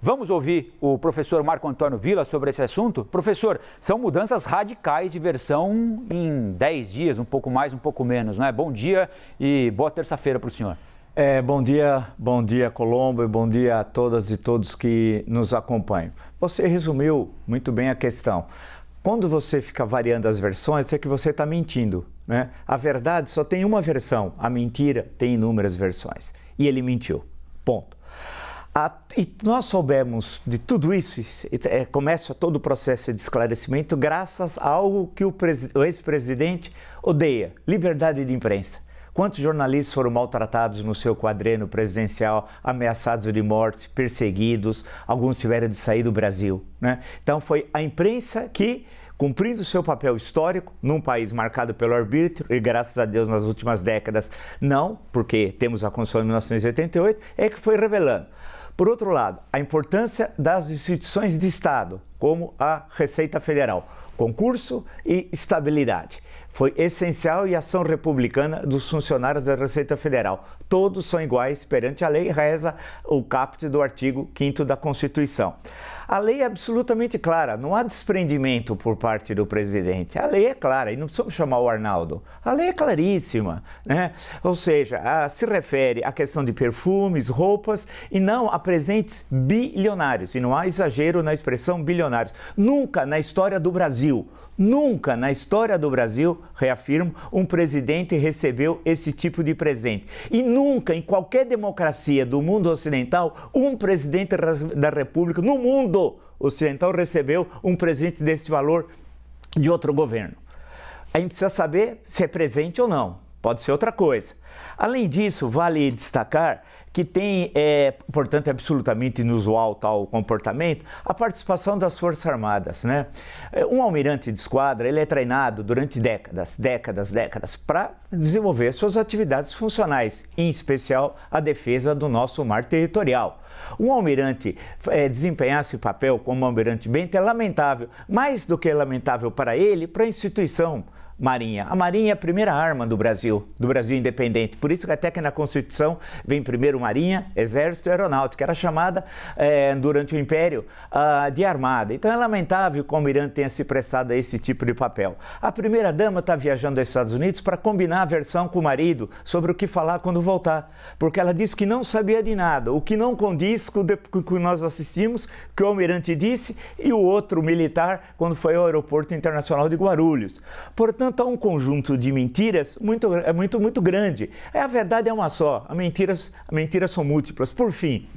Vamos ouvir o professor Marco Antônio Villa sobre esse assunto? Professor, são mudanças radicais de versão em 10 dias, um pouco mais, um pouco menos, não é? Bom dia e boa terça-feira para o senhor. Bom dia Colombo e bom dia a todas e todos que nos acompanham. Você resumiu muito bem a questão. Quando você fica variando as versões, é que você está mentindo, né? A verdade só tem uma versão, a mentira tem inúmeras versões. E ele mentiu, ponto. E nós soubemos de tudo isso, começa todo o processo de esclarecimento graças a algo que o ex-presidente odeia, liberdade de imprensa. Quantos jornalistas foram maltratados no seu quadrênio presidencial, ameaçados de morte, perseguidos, alguns tiveram de sair do Brasil, né? Então foi a imprensa que, cumprindo seu papel histórico num país marcado pelo arbítrio, e graças a Deus nas últimas décadas não, porque temos a Constituição de 1988, é que foi revelando. Por outro lado, a importância das instituições de Estado, como a Receita Federal, concurso e estabilidade. Foi essencial e a ação republicana dos funcionários da Receita Federal. Todos são iguais perante a lei, reza o caput do artigo 5º da Constituição. A lei é absolutamente clara, não há desprendimento por parte do presidente. A lei é clara e não precisamos chamar o Arnaldo. A lei é claríssima, né? Ou seja, se refere à questão de perfumes, roupas e não a presentes bilionários. E não há exagero na expressão bilionários. Nunca na história do Brasil, reafirmo, um presidente recebeu esse tipo de presente. E nunca, em qualquer democracia do mundo ocidental, um presidente da República, no mundo ocidental, recebeu um presente desse valor de outro governo. A gente precisa saber se é presente ou não, pode ser outra coisa. Além disso, vale destacar que tem, portanto, é absolutamente inusual tal comportamento, a participação das Forças Armadas, né? Um almirante de esquadra, ele é treinado durante décadas, para desenvolver suas atividades funcionais, em especial a defesa do nosso mar territorial. Um almirante desempenhar esse papel como almirante bento é lamentável, mais do que lamentável para ele, para a instituição Marinha. A Marinha é a primeira arma do Brasil independente. Por isso que até que na Constituição vem primeiro Marinha, Exército e Aeronáutica. Era chamada, durante o Império, de Armada. Então é lamentável que o almirante tenha se prestado a esse tipo de papel. A primeira-dama está viajando aos Estados Unidos para combinar a versão com o marido sobre o que falar quando voltar. Porque ela disse que não sabia de nada, o que não condiz com o que nós assistimos, que o almirante disse, e o outro militar quando foi ao Aeroporto Internacional de Guarulhos. Portanto, há um conjunto de mentiras muito grande. A verdade é uma só, as mentiras são múltiplas. Por fim,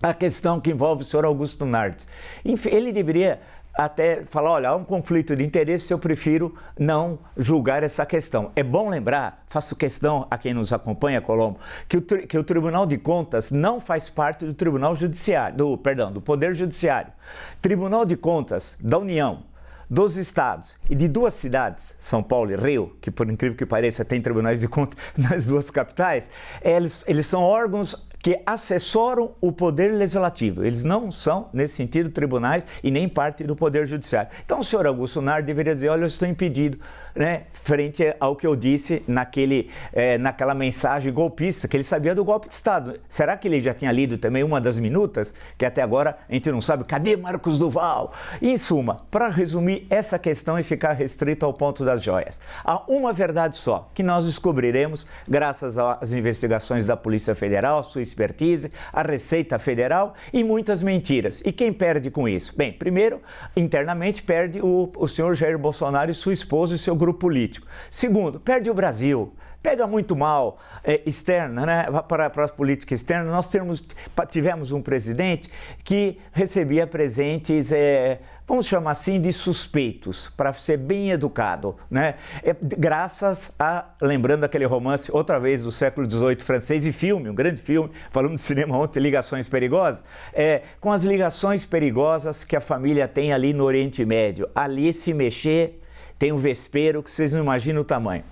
a questão que envolve o senhor Augusto Nardes. Ele deveria até falar, olha, há um conflito de interesse, eu prefiro não julgar essa questão. É bom lembrar, faço questão a quem nos acompanha, Colombo, que o Tribunal de Contas não faz parte do Tribunal Judiciário, do Poder Judiciário. Tribunal de Contas da União, dos estados e de duas cidades, São Paulo e Rio, que por incrível que pareça tem tribunais de contas nas duas capitais, eles são órgãos que assessoram o poder legislativo. Eles não são, nesse sentido, tribunais e nem parte do poder judiciário. Então o senhor Augusto Nardes deveria dizer, olha, eu estou impedido, né, frente ao que eu disse naquela mensagem golpista, que ele sabia do golpe de Estado. Será que ele já tinha lido também uma das minutas, que até agora a gente não sabe, cadê Marcos Duval? Em suma, para resumir essa questão e ficar restrito ao ponto das joias, há uma verdade só, que nós descobriremos graças às investigações da Polícia Federal, sua expertise, a Receita Federal e muitas mentiras. E quem perde com isso? Bem, primeiro, internamente perde o senhor Jair Bolsonaro e sua esposa e seu grupo político. Segundo, perde o Brasil. Pega muito mal externa, né? Para a política externa. Nós tivemos um presidente que recebia presentes, vamos chamar assim, de suspeitos, para ser bem educado, né? Graças lembrando aquele romance, outra vez, do século XVIII francês, e filme, um grande filme, falamos de cinema ontem, Ligações Perigosas, com as ligações perigosas que a família tem ali no Oriente Médio. Ali, se mexer, tem um vespeiro que vocês não imaginam o tamanho.